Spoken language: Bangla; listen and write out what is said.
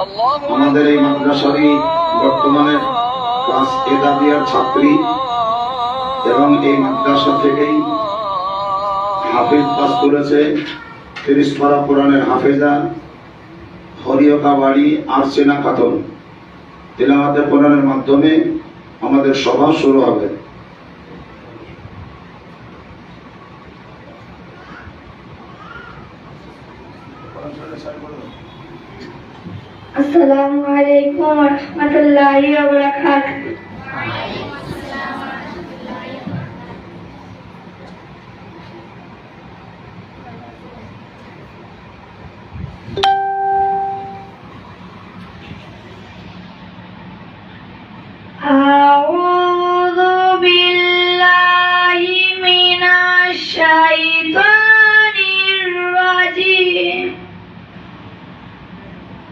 আমাদের এই মাদ্রাসারই বর্তমানে ক্লাস এদাবিয়ার ছাত্রী এবং এই মাদ্রাসা থেকেই হাফিজ পাস করেছে 30 পারা কোরআনের হাফেজা হরিয়কা বাড়ি আরসেনা খাতুন। তিলাওয়াতে কোরআনের মাধ্যমে আমাদের সভা শুরু হবে। আসসালামু আলাইকুম ওয়া রাহমাতুল্লাহি ওয়া বারাকাতুহু।